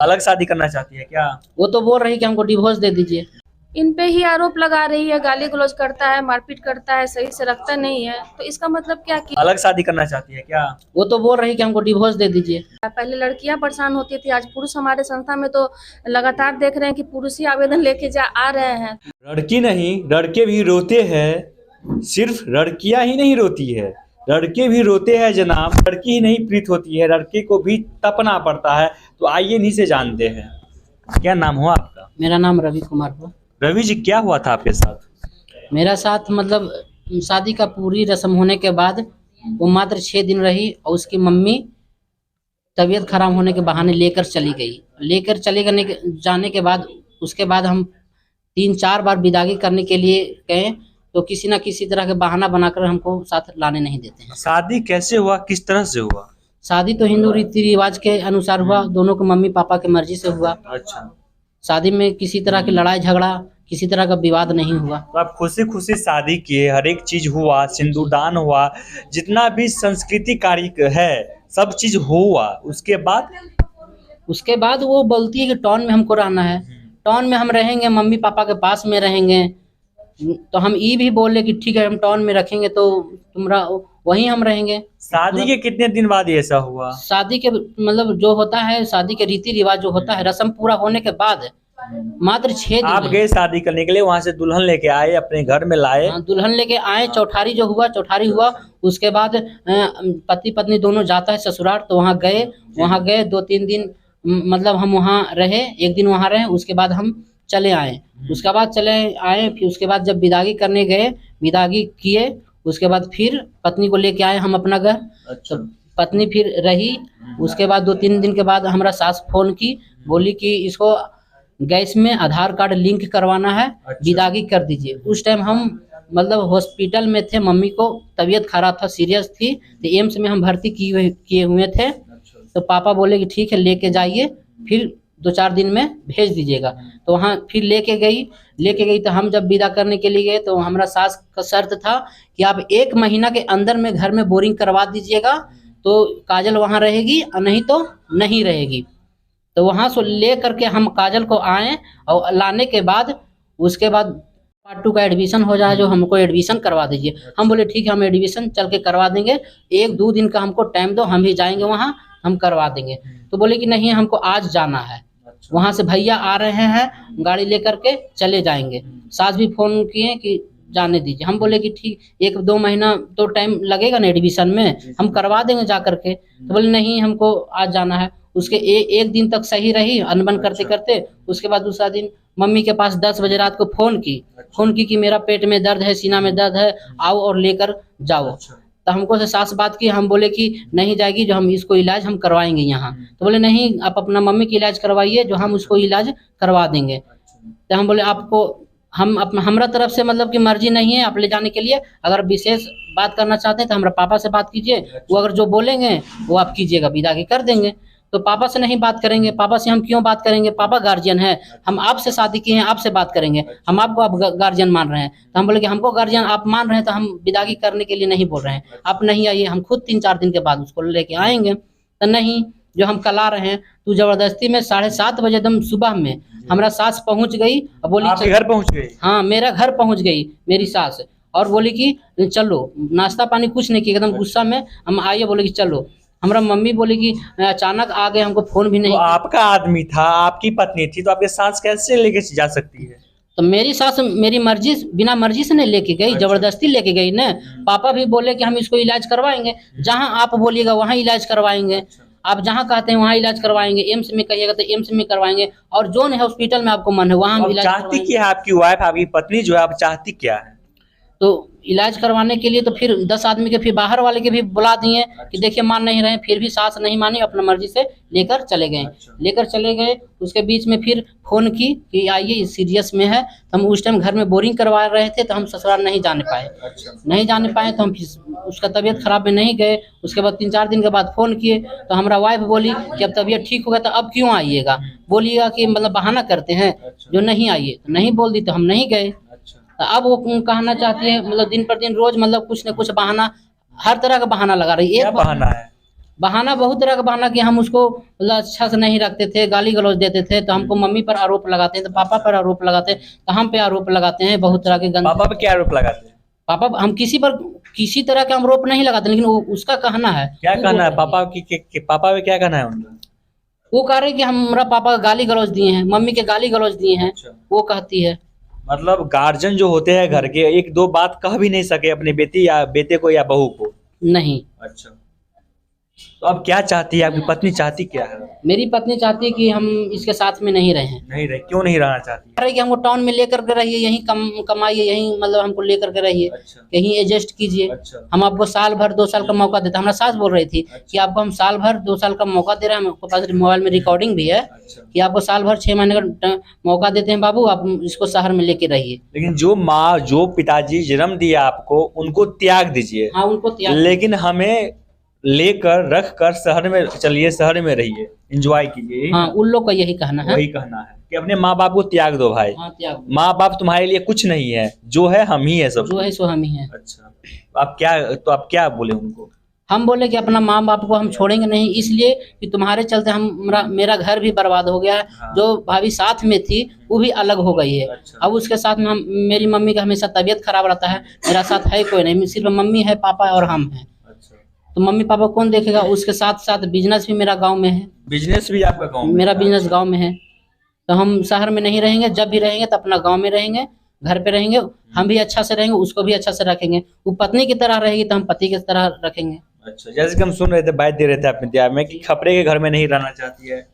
अलग शादी करना चाहती है क्या? वो तो बोल रही कि हमको डिवोर्स दे दीजिए। इन पे ही आरोप लगा रही है, गाली गलौज करता है, मारपीट करता है, सही से रखता नहीं है। तो इसका मतलब क्या कि अलग शादी करना चाहती है क्या? वो तो बोल रही कि हमको डिवोर्स दे दीजिए। पहले लड़कियां परेशान होती थी, आज पुरुष हमारे संस्था में तो लगातार देख रहे हैं कि पुरुष ही आवेदन लेके आ रहे हैं। लड़की नहीं, लड़के भी रोते हैं। सिर्फ लड़कियां ही नहीं रोती है, लड़के भी रोते हैं जनाब। लड़की ही नहीं प्रीत होती है, लड़के को भी तपना पड़ता है। तो आइए इन्हीं से जानते हैं। क्या नाम हुआ आपका? मेरा नाम रवि कुमार हुआ। रवि जी, क्या हुआ था आपके साथ? मेरा साथ मतलब शादी का पूरी रस्म होने के बाद वो मात्र 6 दिन रही और उसकी मम्मी तबीयत खराब होने के बहाने लेकर चली गई। लेकर चले जाने के बाद उसके बाद हम 3-4 बार विदागी करने के लिए गए, तो किसी ना किसी तरह के बहाना बनाकर हमको साथ लाने नहीं देते हैं। शादी कैसे हुआ, किस तरह से हुआ? शादी तो हिंदू रीति रिवाज के अनुसार हुआ, दोनों के मम्मी पापा के मर्जी से हुआ। अच्छा, शादी में किसी तरह की लड़ाई झगड़ा, किसी तरह का विवाद नहीं हुआ। तो आप खुशी खुशी शादी किए, हर एक चीज हुआ, सिंदूरदान हुआ, जितना भी संस्कृति कार्य है सब चीज हुआ। उसके बाद वो बोलती है कि टाउन में हमको रहना है, टाउन में हम रहेंगे, मम्मी पापा के पास में रहेंगे। तो हम ये भी बोले कि ठीक है, हम टाउन में रखेंगे तो तुम्हारा वहीं हम रहेंगे। शादी के कितने दिन बाद ये ऐसा हुआ? शादी के मतलब जो होता है, शादी के रीति रिवाज जो होता है, रस्म पूरा होने के बाद मात्र 6 दिन आप गए शादी करने के लिए, वहां से दुल्हन लेके आए, अपने घर में लाए? दुल्हन लेके आए, चौठारी जो हुआ, चौठारी हुआ। उसके बाद पति पत्नी दोनों जाता है ससुराल, तो वहाँ गए 2-3 दिन मतलब हम वहाँ रहे, 1 दिन वहाँ रहे, उसके बाद हम चले आए। उसके बाद चले आए, फिर उसके बाद जब विदागी करने गए, विदागी किए, उसके बाद फिर पत्नी को लेके आए हम अपना घर। अच्छा। तो पत्नी फिर रही। उसके बाद 2-3 दिन के बाद हमारा सास फोन की, बोली कि इसको गैस में आधार कार्ड लिंक करवाना है, विदागी कर दीजिए। उस टाइम हम मतलब हॉस्पिटल में थे, मम्मी को तबीयत खराब था, सीरियस थी, तो एम्स में हम भर्ती किए हुए थे। तो पापा बोले कि ठीक है लेके जाइए, फिर 2-4 दिन में भेज दीजिएगा। तो वहाँ फिर लेके गई। तो हम जब विदा करने के लिए गए, तो हमारा सास का शर्त था कि आप 1 महीना के अंदर में घर में बोरिंग करवा दीजिएगा, तो काजल वहाँ रहेगी, और नहीं तो नहीं रहेगी। तो वहाँ से ले करके हम काजल को आए, और लाने के बाद उसके बाद पार्ट 2 का एडमिशन हो जाए, जो हमको एडमिशन करवा दीजिए। हम बोले ठीक है, हम एडमिशन चल के करवा देंगे, 1-2 दिन का हमको टाइम दो, हम भी जाएंगे वहाँ, हम करवा देंगे। तो बोले कि नहीं, हमको आज जाना है, वहाँ से भैया आ रहे हैं, गाड़ी लेकर के चले जाएंगे। सास भी फोन किए कि जाने दीजिए। हम बोले कि ठीक, 1-2 महीना तो टाइम लगेगा ना एडमिशन में, हम करवा देंगे जा करके। तो बोले नहीं, हमको आज जाना है। उसके 1 दिन तक सही रही, अनबन करते करते। उसके बाद दूसरा दिन मम्मी के पास 10 बजे रात को फोन की कि मेरा पेट में दर्द है, सीना में दर्द है, आओ और लेकर जाओ। तो हमको से सास बात की, हम बोले कि नहीं जाएगी, जो हम इसको इलाज हम करवाएंगे यहाँ। तो बोले नहीं, आप अपना मम्मी की इलाज करवाइए, जो हम उसको इलाज करवा देंगे। तो हम बोले आपको हमरा तरफ से मतलब कि मर्जी नहीं है आप ले जाने के लिए। अगर विशेष बात करना चाहते हैं तो हमारे पापा से बात कीजिए, वो अगर जो बोलेंगे वो आप कीजिएगा, विदागी कर देंगे। तो पापा से नहीं बात करेंगे, पापा से हम क्यों बात करेंगे, पापा गार्जियन है, हम आपसे शादी किए हैं, आपसे बात करेंगे, हम आपको आप गार्जियन मान रहे हैं। तो हम बोले कि हमको गार्जियन आप मान रहे हैं, तो हम विदागी करने के लिए नहीं बोल रहे हैं, आप नहीं आइए, हम खुद 3-4 दिन के बाद उसको लेके आएंगे। तो नहीं, जो हम कल आ रहे हैं, तू जबरदस्ती में 7:30 बजे एकदम सुबह में हमारा सास पहुंच गई और बोली आपके घर पहुंच गई? हाँ, मेरा घर पहुंच गई मेरी सास, और बोली कि चलो, नाश्ता पानी कुछ नहीं किया, एकदम गुस्सा में हम आइए, बोले कि चलो। हमारा मम्मी बोली कि अचानक आ गए, हमको फोन भी नहीं। तो आपका आदमी था, आपकी पत्नी थी, तो आपके सास कैसे लेके जा सकती है? तो मेरी सास मेरी मर्जी, बिना मर्जी से नहीं लेके गई, जबरदस्ती लेके गई ना। पापा भी बोले कि हम इसको इलाज करवाएंगे, जहाँ आप बोलिएगा वहाँ इलाज करवाएंगे, आप जहाँ कहते हैं वहाँ इलाज करवाएंगे, एम्स में कहिएगा तो एम्स में करवाएंगे, और जो है हॉस्पिटल में आपको मन है वहाँ हम इलाज चाहती क्या है आपकी वाइफ, आपकी पत्नी जो है, आप चाहती क्या है? तो इलाज करवाने के लिए तो फिर 10 आदमी के फिर बाहर वाले के भी बुला दिए कि देखिए मान नहीं रहे, फिर भी सास नहीं मानी, अपना मर्जी से लेकर चले गए। उसके बीच में फिर फोन की कि आइए, सीरियस में है। तो हम उस टाइम घर में बोरिंग करवा रहे थे, तो हम ससुराल नहीं जाने पाए। तो हम उसका तबीयत खराब में नहीं गए। उसके बाद 3-4 दिन के बाद फोन किए, तो हमारा वाइफ बोली कि अब तबीयत ठीक हो गया, तो अब क्यों आइएगा, बोलिएगा कि मतलब बहाना करते हैं जो नहीं आइए। तो नहीं बोल दी, तो हम नहीं गए। तो अब वो कहना चाहती है, मतलब दिन पर दिन रोज मतलब कुछ न कुछ बहाना, हर तरह का बहाना लगा रही है। क्या बहाना है? बहाना बहुत तरह का बहाना कि हम उसको मतलब अच्छा से नहीं रखते थे, गाली गलौज देते थे, तो हमको मम्मी पर आरोप लगाते हैं, तो पापा पर आरोप लगाते हैं, तो हम पे आरोप लगाते हैं बहुत तरह के गंदे। पापा पे क्या आरोप लगाते हैं? पापा हम किसी पर किसी तरह का आरोप नहीं लगाते, लेकिन वो उसका कहना है। क्या वो कहना है बोल पापा की पापा पे क्या कहना है उनका? वो कह रहे हैं कि हमारा पापा गाली गलौज दिए हैं, मम्मी के गाली गलौज दिए हैं, अच्छा। वो कहती है। मतलब गार्जियन जो होते हैं घर के, एक दो बात कह भी नहीं सके अपनी बेटी या बेटे को या बहू को। नहीं, अच्छा, तो अब क्या चाहती है आपकी पत्नी, चाहती क्या है? मेरी पत्नी चाहती है कि हम इसके साथ में नहीं रहें। नहीं रहे, क्यों नहीं रहना चाहती है? कह रहे कि हमको टाउन में लेकर के रहिए, यहीं कमाइए, यहीं मतलब हमको लेकर के रहिए, अच्छा यहीं एडजस्ट कीजिए। अच्छा हम आपको साल भर 2 साल का मौका देते हैं। हमारा सास बोल रही थी कि आपको हम साल भर 2 साल का मौका दे रहे हैं, हमको पास मोबाइल में रिकॉर्डिंग भी है अच्छा। कि आपको साल भर 6 महीने का मौका देते हैं बाबू, आप इसको शहर में लेके रहिए। लेकिन जो माँ जो पिताजी जन्म दिया आपको, उनको त्याग दीजिए, हाँ, उनको त्याग। लेकिन हमें लेकर रख कर शहर में चलिए, शहर में रहिए, एंजॉय कीजिए, यही हाँ, ना? उन लोग का यही कहना है। वही कहना है कि अपने माँ बाप को त्याग दो भाई। हाँ, त्याग। माँ बाप तुम्हारे लिए कुछ नहीं है, जो है हम ही है सब। जो है सो हम ही है। अच्छा, आप क्या बोले उनको? हम बोले कि अपना माँ बाप को हम छोड़ेंगे नहीं, इसलिए कि तुम्हारे चलते मेरा घर भी बर्बाद हो गया है। हाँ। जो भाभी साथ में थी वो भी अलग हो गई है। अच्छा। अब उसके साथ में मेरी मम्मी का हमेशा तबीयत खराब रहता है, मेरा साथ है कोई नहीं, सिर्फ मम्मी है, पापा और हम हैं। अच्छा, तो मम्मी पापा कौन देखेगा? उसके साथ साथ बिजनेस भी मेरा गाँव में है, बिजनेस भी आपका गाँव में? मेरा बिजनेस गाँव में है। तो हम शहर में नहीं रहेंगे, जब भी रहेंगे तो अपना गाँव में रहेंगे, घर पे रहेंगे। हम भी अच्छा से रहेंगे, उसको भी अच्छा से रखेंगे। वो पत्नी की तरह रहेगी तो हम पति की तरह रखेंगे। अच्छा, जैसे कि हम सुन रहे थे, बात दे रहे थे अपने दिमाग में कि खपड़े के घर में नहीं रहना चाहती है।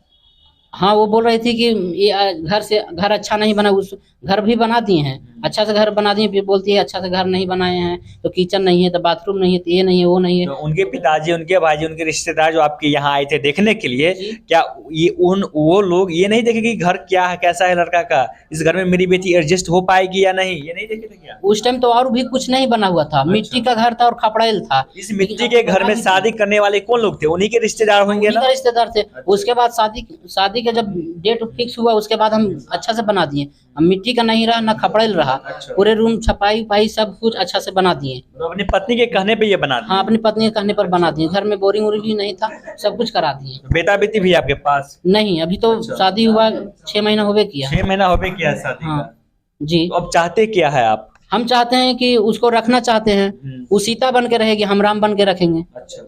हाँ, वो बोल रही थी कि ये घर अच्छा नहीं बना, उस घर भी बना दिए हैं, अच्छा से घर बना दिए, फिर बोलती है अच्छा से घर नहीं बनाए हैं, तो किचन नहीं है, तो बाथरूम नहीं है, तो ये नहीं है, वो नहीं है। तो उनके पिताजी, उनके भाई, उनके रिश्तेदार जो आपके यहाँ आए थे देखने के लिए, जी। क्या वो लोग ये नहीं देखे कि घर क्या है, कैसा है लड़का का, इस घर में मेरी बेटी एडजस्ट हो पाएगी या नहीं, ये नहीं देखे थे क्या? उस टाइम तो और भी कुछ नहीं बना हुआ था, मिट्टी का घर था और खपड़ेल था। इस मिट्टी के घर में शादी करने वाले कौन लोग थे? उन्हीं के रिश्तेदार होंगे उन्हीं ना? का रिश्तेदार थे। उसके बाद शादी का जब डेट फिक्स हुआ, उसके बाद हम अच्छा से बना दिए। हम मिट्टी का नहीं रहा, ना खपड़ेल रहा, अच्छा। पूरे रूम छपाई उपाई सब कुछ अच्छा से बना दिए। तो अपनी पत्नी के कहने पे ये बना दिया? हाँ, अपनी पत्नी के कहने पर बना दिए। घर में बोरिंग वोरिंग भी नहीं था, सब कुछ करा दिए। बेटा बेटी भी आपके पास? नहीं, अभी तो अच्छा। शादी हुआ 6 महीना हो गए किया। 6 महीना हो गया क्या शादी हाँ का? जी। तो अब चाहते क्या है आप? हम चाहते हैं कि उसको रखना चाहते हैं, वो सीता बन के रहेगी, हम राम बन के रखेंगे। अच्छा,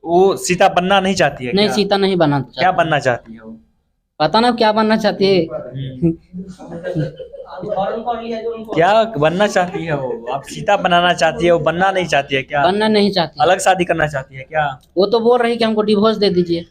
वो सीता बनना नहीं चाहती है नहीं, क्या? सीता नहीं बनना क्या चाहती। बनना चाहती है वो? पता ना क्या बनना चाहती है। क्या बनना चाहती है वो? आप सीता बनाना चाहती है, वो बनना नहीं चाहती है क्या? बनना नहीं चाहती। अलग शादी करना चाहती है क्या? वो तो बोल रही कि हमको डिवोर्स दे दीजिए।